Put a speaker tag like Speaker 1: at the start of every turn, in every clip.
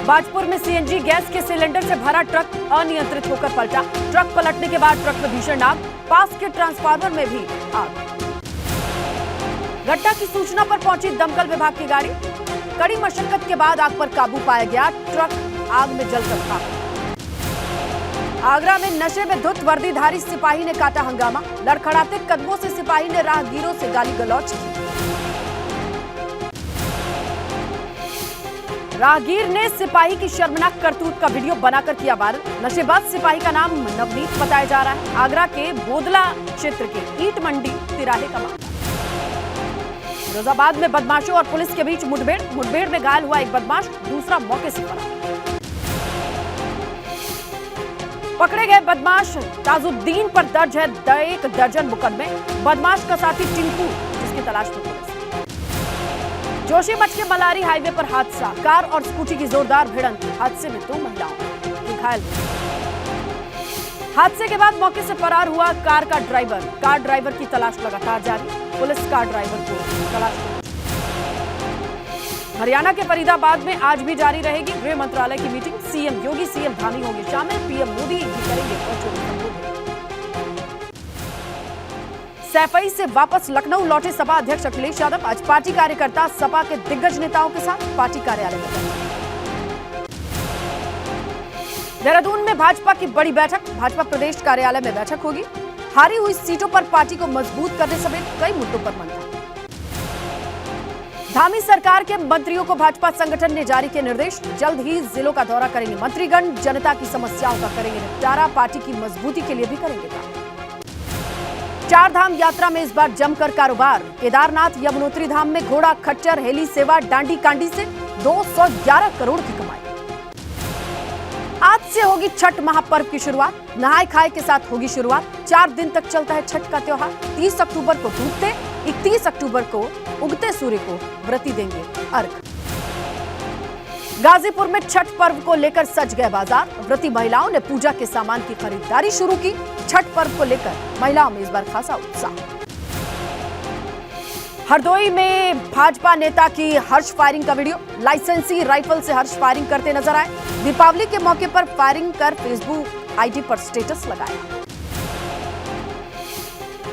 Speaker 1: बाजपुर में CNG gas के cylinder से भरा ट्रक अनियंत्रित होकर पलटा। ट्रक पलटने के बाद ट्रक में भीषण आग, पास के ट्रांसफार्मर में भी आग। घटना की सूचना पर पहुंची दमकल विभाग की गाड़ी। कड़ी मशक्कत के बाद आग पर काबू पाया गया। ट्रक आग में जलकर खाक। आगरा में नशे में धुत वर्दीधारी सिपाही ने काटा हंगामा। लड़खड़ाते कदमों से सिपाही ने राहगीरों से गाली गलौज की। राहगीर ने सिपाही की शर्मनाक करतूत का वीडियो बनाकर किया वायरल। नशेबाज सिपाही का नाम नवनीत बताया जा रहा है। आगरा के बोदला क्षेत्र के ईट मंडी तिराहे का मामला। फिरोजाबाद में बदमाशों और पुलिस के बीच मुठभेड़ में घायल हुआ एक बदमाश, दूसरा मौके से फरार। पकड़े गए बदमाश ताजुद्दीन पर दर्ज है 1 दर्जन मुकदमे। बदमाश का साथी टिंकू, जिसकी तलाश में पुलिस। जोशीमठ के मलारी हाईवे पर हादसा, कार और स्कूटी की जोरदार भिड़ंत। हादसे में 2 महिलाओं घायल। हादसे के बाद मौके से फरार हुआ कार का ड्राइवर। कार ड्राइवर की तलाश लगातार जारी। पुलिस कार ड्राइवर को तलाश कर। हरियाणा के फरीदाबाद में आज भी जारी रहेगी गृह मंत्रालय की मीटिंग। सीएम योगी, सीएम धामी होंगे शामिल। पीएम मोदी भी करेंगे वर्चुअल संबोधन। सैफई से वापस लखनऊ लौटे सपा अध्यक्ष अखिलेश यादव। आज पार्टी कार्यकर्ता सपा के दिग्गज नेताओं के साथ पार्टी कार्यालय में गए। देहरादून में भाजपा की बड़ी बैठक। भाजपा प्रदेश कार्यालय में बैठक होगी। हारी हुई सीटों पर पार्टी को मजबूत करने समेत कई मुद्दों पर मंथन। धामी सरकार के मंत्रियों को भाजपा संगठन ने जारी किए निर्देश। जल्द ही जिलों का दौरा करेंगे मंत्रीगण। जनता की समस्याओं का करेंगे निपटारा। पार्टी की मजबूती के लिए भी करेंगे काम। 4 धाम यात्रा में इस बार जमकर कारोबार। केदारनाथ यमुनोत्री धाम में घोड़ा खच्चर हेली सेवा डांडी कांडी से 211 करोड़ की कमाई। आज से होगी छठ महापर्व की शुरुआत। नहाय खाए के साथ होगी शुरुआत। 4 दिन तक चलता है छठ का त्योहार। 30 अक्टूबर को डूबते, 31 अक्टूबर को उगते सूर्य को व्रती देंगे अर्घ। गाजीपुर में छठ पर्व को लेकर सज गए बाजार। व्रती महिलाओं ने पूजा के सामान की खरीदारी शुरू की। छठ पर्व को लेकर महिलाओं में इस बार खासा उत्साह। हरदोई में भाजपा नेता की हर्ष फायरिंग का वीडियो। लाइसेंसी राइफल से हर्ष फायरिंग करते नजर आए। दीपावली के मौके पर फायरिंग कर फेसबुक आईडी पर स्टेटस लगाया।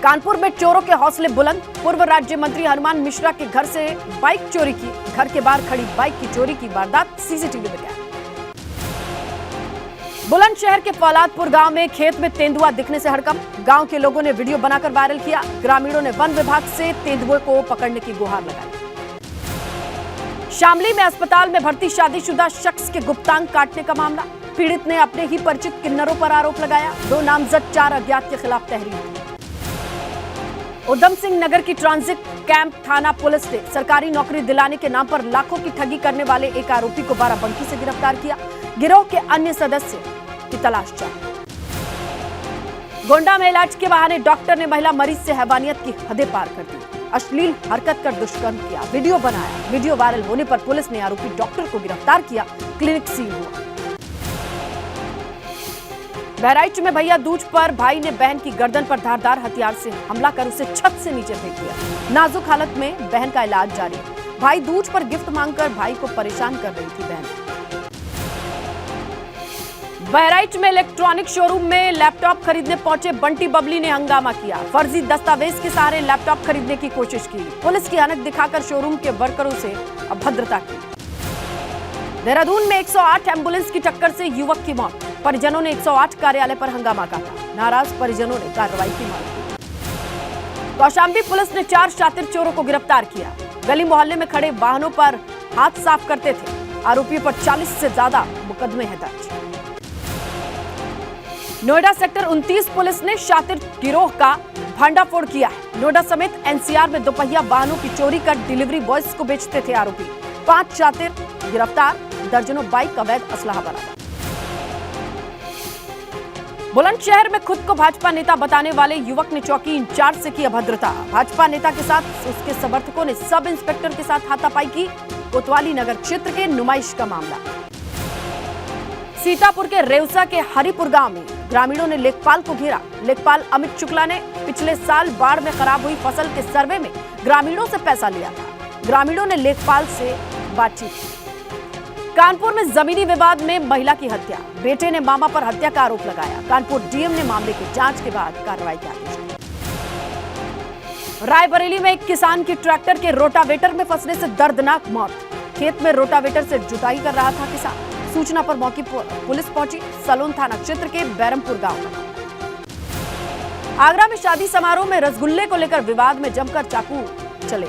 Speaker 1: कानपुर में चोरों के हौसले बुलंद। पूर्व राज्य मंत्री हनुमान मिश्रा के घर से बाइक चोरी की। घर के बाहर खड़ी बाइक की चोरी की वारदात सीसीटीवी में कैद। बुलंदशहर के फौलादपुर गांव में खेत में तेंदुआ दिखने से हड़कंप। गांव के लोगों ने वीडियो बनाकर वायरल किया। ग्रामीणों ने वन विभाग से तेंदुए को पकड़ने की गुहार लगाई। शामली में अस्पताल में भर्ती शादीशुदा शख्स के गुप्तांग काटने का मामला। पीड़ित ने अपने ही परिचित किन्नरों पर आरोप लगाया। 2 नामजद 4 अज्ञात के खिलाफ तहरीर। उधम सिंह नगर की ट्रांजिट कैंप थाना पुलिस ने सरकारी नौकरी दिलाने के नाम पर लाखों की ठगी करने वाले एक आरोपी को बाराबंकी से गिरफ्तार किया। गिरोह के अन्य सदस्य की तलाश जारी। गोंडा में इलाज के बहाने डॉक्टर ने महिला मरीज से हैवानियत की हदें पार कर दी। अश्लील हरकत कर दुष्कर्म किया, वीडियो बनाया। वीडियो वायरल होने पर पुलिस ने आरोपी डॉक्टर को गिरफ्तार किया। क्लिनिक सील हुआ। बहराइच में भैया दूज पर भाई ने बहन की गर्दन पर धारदार हथियार से हमला कर उसे छत से नीचे फेंक दिया। नाजुक हालत में बहन का इलाज जारी। भाई दूज पर गिफ्ट मांगकर भाई को परेशान कर रही थी बहन। बहराइच में इलेक्ट्रॉनिक शोरूम में लैपटॉप खरीदने पहुंचे बंटी बबली ने हंगामा किया। फर्जी दस्तावेज के सहारे लैपटॉप खरीदने की कोशिश की। पुलिस की हनक दिखाकर शोरूम के वर्करों से अभद्रता की। देहरादून में 108 एम्बुलेंस की टक्कर से युवक की मौत। परिजनों ने 108 कार्यालय पर हंगामा काटा। नाराज परिजनों ने कार्रवाई की मांग की। कौशाम्बी पुलिस ने 4 शातिर चोरों को गिरफ्तार किया। गली मोहल्ले में खड़े वाहनों पर हाथ साफ करते थे। आरोपियों पर 40 से ज्यादा मुकदमे हैं दर्ज। नोएडा सेक्टर 29 पुलिस ने शातिर गिरोह का भंडाफोड़ किया है। नोएडा समेत एनसीआर में दोपहिया वाहनों की चोरी कर डिलीवरी बॉयज को बेचते थे आरोपी। 5 शातिर गिरफ्तार। दर्जनों बाइक अवैध असलाह बरामद। बुलंदशहर में खुद को भाजपा नेता बताने वाले युवक ने चौकी इंचार्ज से की अभद्रता। भाजपा नेता के साथ उसके समर्थकों ने सब इंस्पेक्टर के साथ हाथापाई की। कोतवाली नगर क्षेत्र के नुमाइश का मामला। सीतापुर के रेवसा के हरिपुर गांव में ग्रामीणों ने लेखपाल को घेरा। लेखपाल अमित शुक्ला ने पिछले साल बाढ़ में खराब हुई फसल के सर्वे में ग्रामीणों से पैसा लिया था। ग्रामीणों ने लेखपाल से बातचीत। कानपुर में जमीनी विवाद में महिला की हत्या, बेटे ने मामा पर हत्या का आरोप लगाया। कानपुर डीएम ने मामले की जांच के बाद कार्रवाई के आदेश दिए। रायबरेली में एक किसान की ट्रैक्टर के रोटावेटर में फंसने से दर्दनाक मौत। खेत में रोटावेटर से जुताई कर रहा था किसान। सूचना पर मौके पर पुलिस पहुंची। सलोन थाना क्षेत्र के बैरमपुर गांव में। आगरा में शादी समारोह में रसगुल्ले को लेकर विवाद में जमकर चाकू चले,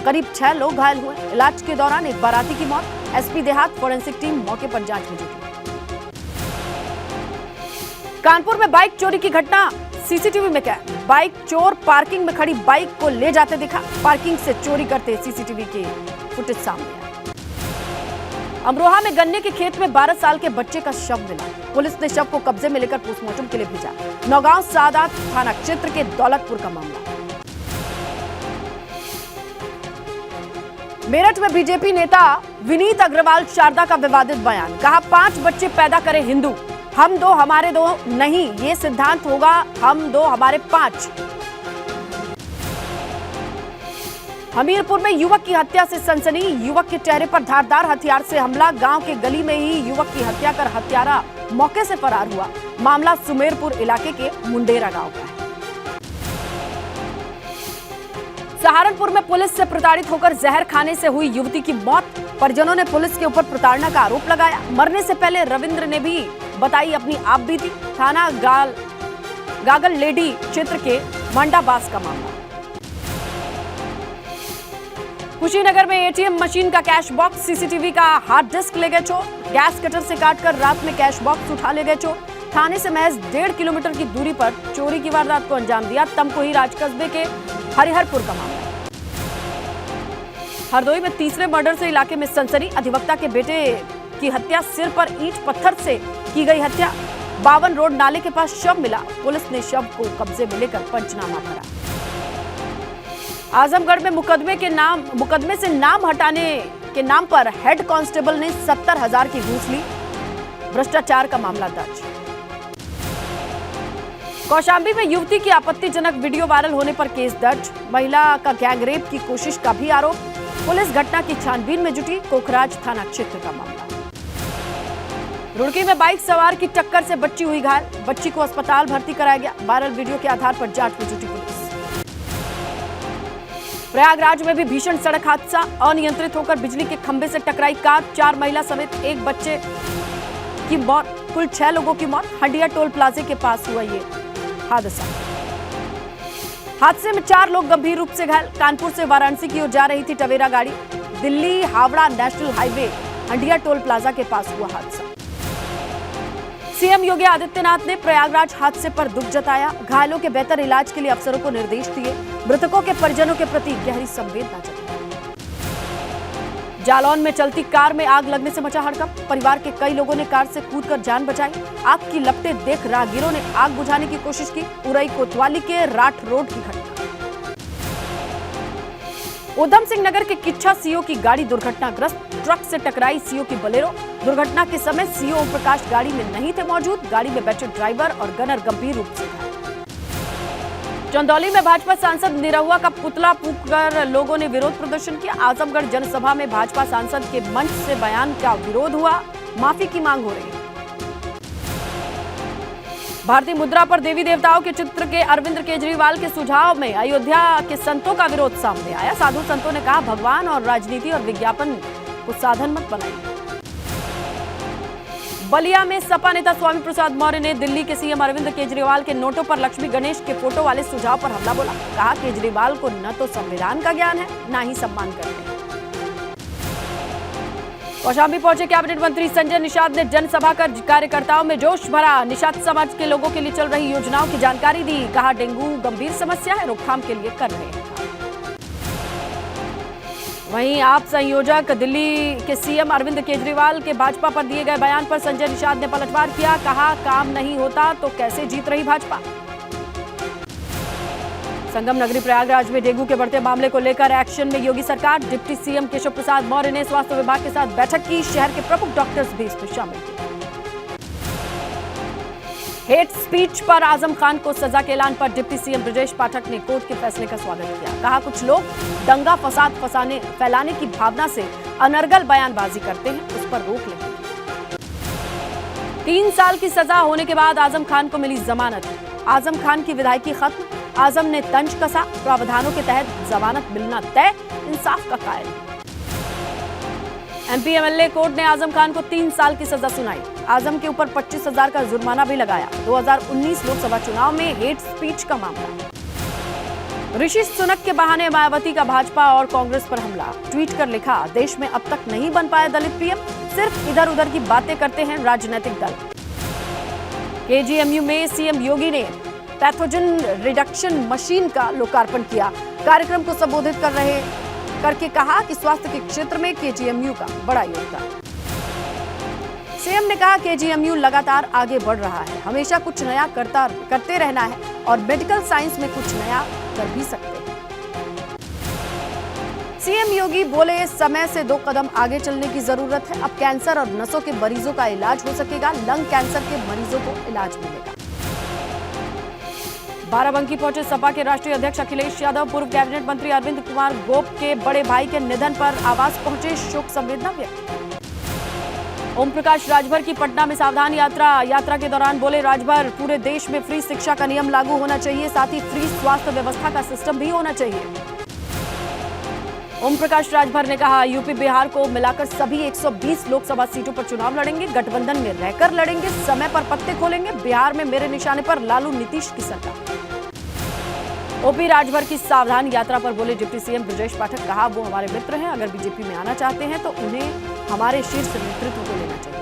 Speaker 1: करीब 6 लोग घायल हुए। इलाज के दौरान एक बाराती की मौत। एसपी देहात फोरेंसिक टीम मौके पर जांच में जुटी। कानपुर में बाइक चोरी की घटना सीसीटीवी में कैद। बाइक चोर पार्किंग में खड़ी बाइक को ले जाते दिखा। पार्किंग से चोरी करते सीसीटीवी के फुटेज सामने आया। अमरोहा में गन्ने के खेत में 12 साल के बच्चे का शव मिला। पुलिस ने शव को कब्जे में लेकर पोस्टमार्टम के लिए भेजा। नौगांव सादात थाना क्षेत्र के दौलतपुर का मामला। मेरठ में बीजेपी नेता विनीत अग्रवाल शारदा का विवादित बयान। कहा 5 बच्चे पैदा करे हिंदू, हम 2 हमारे 2 नहीं, ये सिद्धांत होगा हम 2 हमारे 5। हमीरपुर में युवक की हत्या से सनसनी। युवक के चेहरे पर धारदार हथियार से हमला। गांव के गली में ही युवक की हत्या कर हत्यारा मौके से फरार हुआ। मामला सुमेरपुर इलाके के मुंडेरा गांव का है। सहारनपुर में पुलिस से प्रताड़ित होकर जहर खाने से हुई युवती की मौत। परिजनों ने पुलिस के ऊपर प्रताड़ना का आरोप लगाया। मरने से पहले रविंद्र ने भी बताई अपनी आपबीती। थाना गागल लेडी क्षेत्र के मंडाबास का मामला। कुशीनगर में एटीएम मशीन का कैश बॉक्स, सीसीटीवी का हार्ड डिस्क ले गए चोर। गैस कटर से काटकर रात में कैश बॉक्स उठा ले गए चोर। थाने से महज 1.5 किलोमीटर की दूरी पर चोरी की वारदात को अंजाम दिया। तमकोही राजकस्बे के हरिहरपुर का मामला। हरदोई में तीसरे मर्डर से इलाके में सनसनी। अधिवक्ता के बेटे की हत्या, सिर पर ईंट पत्थर से की गई हत्या। 52 रोड नाले के पास शव मिला। पुलिस ने शव को कब्जे में लेकर पंचनामा भरा। आजमगढ़ में मुकदमे से नाम हटाने के नाम पर हेड कांस्टेबल ने 70,000 की घूस ली। भ्रष्टाचार का मामला दर्ज। कौशाम्बी में युवती की आपत्तिजनक वीडियो वायरल होने पर केस दर्ज। महिला का गैंगरेप की कोशिश का भी आरोप। पुलिस घटना की छानबीन में जुटी। कोखराज थाना क्षेत्र का मामला। रुड़की में बाइक सवार की टक्कर से बच्ची हुई घायल। बच्ची को अस्पताल भर्ती कराया गया। वायरल वीडियो के आधार पर जांच में जुटी पुलिस। प्रयागराज में भी भीषण सड़क हादसा। अनियंत्रित होकर बिजली के खंभे से टकराई कार। 4 महिला समेत 1 बच्चे की मौत। कुल 6 लोगों की मौत। हंडिया टोल प्लाजे के पास हुआ ये हादसा। हादसे में 4 लोग गंभीर रूप से घायल। कानपुर से वाराणसी की ओर जा रही थी टवेरा गाड़ी। दिल्ली हावड़ा नेशनल हाईवे हंडिया टोल प्लाजा के पास हुआ हादसा। सीएम योगी आदित्यनाथ ने प्रयागराज हादसे पर दुख जताया। घायलों के बेहतर इलाज के लिए अफसरों को निर्देश दिए। मृतकों के परिजनों के प्रति गहरी संवेदना जताई। जालौन में चलती कार में आग लगने से मचा हड़कंप। परिवार के कई लोगों ने कार से कूदकर जान बचाई। आग की लपटें देख राहगीरों ने आग बुझाने की कोशिश की। उरई कोतवाली के राठ रोड की घटना। उधम सिंह नगर के किच्छा सीओ की गाड़ी दुर्घटनाग्रस्त। ट्रक से टकराई सीओ की बोलेरो। दुर्घटना के समय सीओ ओम प्रकाश गाड़ी में नहीं थे मौजूद। गाड़ी में बैठे ड्राइवर और गनर गंभीर रूप से घायल। चंदौली में भाजपा सांसद निरहुआ का पुतला फूंककर लोगों ने विरोध प्रदर्शन किया। आजमगढ़ जनसभा में भाजपा सांसद के मंच से बयान का विरोध हुआ। माफी की मांग हो रही है। भारतीय मुद्रा पर देवी देवताओं के चित्र के अरविंद केजरीवाल के सुझाव में अयोध्या के संतों का विरोध सामने आया। साधु संतों ने कहा भगवान और राजनीति और विज्ञापन को साधन मत बनाइए। बलिया में सपा नेता स्वामी प्रसाद मौर्य ने दिल्ली के सीएम अरविंद केजरीवाल के नोटों पर लक्ष्मी गणेश के फोटो वाले सुझाव पर हमला बोला। कहा केजरीवाल को न तो संविधान का ज्ञान है, न ही सम्मान करते हैं। कौशाम्बी पहुंचे कैबिनेट मंत्री संजय निषाद ने जनसभा कर कार्यकर्ताओं में जोश भरा। निषाद समाज के लोगों के लिए चल रही योजनाओं की जानकारी दी। कहा डेंगू गंभीर समस्या है, रोकथाम के लिए कर रहे हैं। वहीं आप संयोजक दिल्ली के सीएम अरविंद केजरीवाल के भाजपा पर दिए गए बयान पर संजय निषाद ने पलटवार किया। कहा काम नहीं होता तो कैसे जीत रही भाजपा। संगम नगरी प्रयागराज में डेंगू के बढ़ते मामले को लेकर एक्शन में योगी सरकार। डिप्टी सीएम केशव प्रसाद मौर्य ने स्वास्थ्य विभाग के साथ बैठक की। शहर के प्रमुख डॉक्टर्स भी इसमें शामिल थे। हेट स्पीच पर आजम खान को सजा के ऐलान पर डिप्टी सीएम ब्रजेश पाठक ने कोर्ट के फैसले का स्वागत किया। कहा कुछ लोग दंगा फसाद फैलाने की भावना से अनर्गल बयानबाजी करते हैं उस पर रोक लगेगी। 3 साल की सजा होने के बाद आजम खान को मिली जमानत। आजम खान की विधायकी खत्म, आजम ने तंज कसा, प्रावधानों के तहत जमानत मिलना तय, इंसाफ का कायल। एमपी एमएलए कोर्ट ने आजम खान को 3 साल की सजा सुनाई। आजम के ऊपर 25,000 का जुर्माना भी लगाया। 2019 लोकसभा चुनाव में हेट स्पीच का मामला। ऋषि सुनक के बहाने मायावती का भाजपा और कांग्रेस पर हमला। ट्वीट कर लिखा, देश में अब तक नहीं बन पाया दलित पीएम, सिर्फ इधर उधर की बातें करते हैं राजनीतिक दल। केजीएमयू में सीएम योगी ने पैथोजन रिडक्शन मशीन का लोकार्पण किया। कार्यक्रम को संबोधित करके कहा कि स्वास्थ्य के क्षेत्र में केजीएमयू का बड़ा योगदान। सीएम ने कहा, केजीएमयू लगातार आगे बढ़ रहा है, हमेशा कुछ नया करते रहना है और मेडिकल साइंस में कुछ नया कर भी सकते हैं। सीएम योगी बोले, समय से 2 कदम आगे चलने की जरूरत है। अब कैंसर और नसों के मरीजों का इलाज हो सकेगा, लंग कैंसर के मरीजों को इलाज मिलेगा। बाराबंकी पहुंचे सपा के राष्ट्रीय अध्यक्ष अखिलेश यादव। पूर्व कैबिनेट मंत्री अरविंद कुमार गोप के बड़े भाई के निधन पर आवास पहुंचे, शोक संवेदना व्यक्त। ओम प्रकाश राजभर की पटना में सावधान यात्रा के दौरान बोले, राजभर, पूरे देश में फ्री शिक्षा का नियम लागू होना चाहिए, साथ ही फ्री स्वास्थ्य व्यवस्था का सिस्टम भी होना चाहिए। ओम प्रकाश राजभर ने कहा, यूपी बिहार को मिलाकर सभी 120 लोकसभा सीटों पर चुनाव लड़ेंगे, गठबंधन में रहकर लड़ेंगे, समय पर पत्ते खोलेंगे। बिहार में मेरे निशाने पर लालू नीतीश की सरकार। ओपी राजभर की सावधान यात्रा पर बोले डिप्टी सीएम ब्रजेश पाठक, कहा, वो हमारे मित्र हैं, अगर बीजेपी में आना चाहते हैं तो उन्हें हमारे शीर्ष नेतृत्व को लेना चाहिए।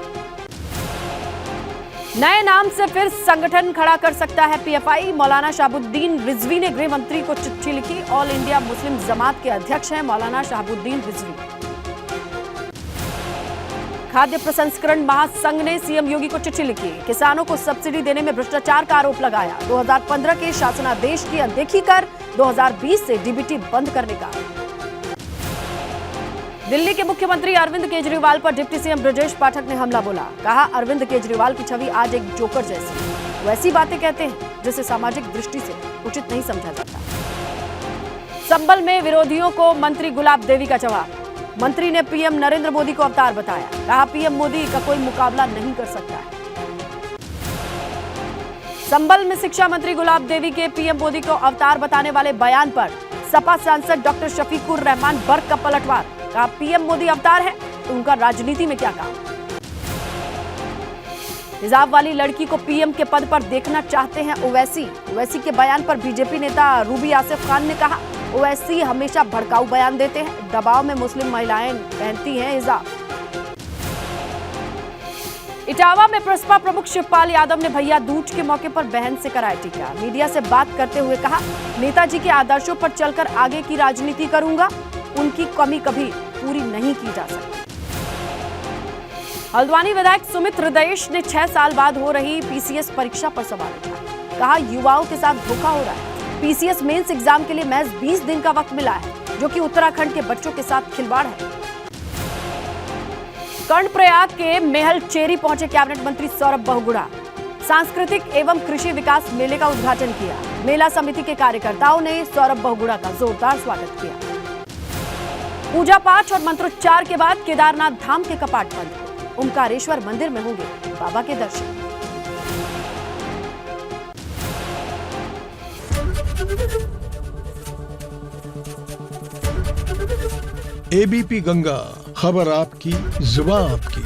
Speaker 1: नए नाम से फिर संगठन खड़ा कर सकता है पीएफआई। मौलाना शहाबुद्दीन रिजवी ने गृह मंत्री को चिट्ठी लिखी। ऑल इंडिया मुस्लिम जमात के अध्यक्ष हैं मौलाना शहाबुद्दीन रिजवी। खाद्य प्रसंस्करण महासंघ ने सीएम योगी को चिट्ठी लिखी। किसानों को सब्सिडी देने में भ्रष्टाचार का आरोप लगाया। 2015 के शासनादेश की अनदेखी कर 2020 से डीबीटी बंद करने का। दिल्ली के मुख्यमंत्री अरविंद केजरीवाल पर डिप्टी सीएम ब्रजेश पाठक ने हमला बोला। कहा, अरविंद केजरीवाल की छवि आज एक जोकर जैसी, वैसी बातें कहते हैं जिसे सामाजिक दृष्टि से उचित नहीं समझा जाता। संभल में विरोधियों को मंत्री गुलाब देवी का जवाब। मंत्री ने पीएम नरेंद्र मोदी को अवतार बताया। कहा, पीएम मोदी का कोई मुकाबला नहीं कर सकता है। संभल में शिक्षा मंत्री गुलाब देवी के पीएम मोदी को अवतार बताने वाले बयान पर सपा सांसद डॉक्टर शफीकुर रहमान बर्क का पलटवार। कहा, पीएम मोदी अवतार है तो उनका राजनीति में क्या काम। हिजाब वाली लड़की को पीएम के पद पर देखना चाहते हैं ओवैसी के बयान पर बीजेपी नेता रूबी आसिफ खान ने कहा, ओवैसी हमेशा भड़काऊ बयान देते हैं, दबाव में मुस्लिम महिलाएं पहनती हैं हिजाब। इटावा में प्रसपा प्रमुख शिवपाल यादव ने भैया दूज के मौके पर बहन से कराया टीका। मीडिया से बात करते हुए कहा, नेताजी के आदर्शों पर चलकर आगे की राजनीति करूंगा, उनकी कमी कभी पूरी नहीं की जा सकती। हल्द्वानी विधायक सुमित हृदयेश ने 6 साल बाद हो रही पीसीएस परीक्षा पर सवाल उठाया। कहा, युवाओं के साथ धोखा हो रहा है। पीसीएस मेंस एग्जाम के लिए महज 20 दिन का वक्त मिला है, जो कि उत्तराखंड के बच्चों के साथ खिलवाड़ है। कर्णप्रयाग के मेहल चेरी पहुंचे कैबिनेट मंत्री सौरभ बहुगुणा। सांस्कृतिक एवं कृषि विकास मेले का उद्घाटन किया। मेला समिति के कार्यकर्ताओं ने सौरभ बहुगुणा का जोरदार स्वागत किया। पूजा पाठ और मंत्रोच्चार के बाद केदारनाथ धाम के कपाट बंद। ओमकारेश्वर मंदिर में होंगे बाबा के दर्शन।
Speaker 2: एबीपी गंगा, खबर आपकी, जुबान आपकी।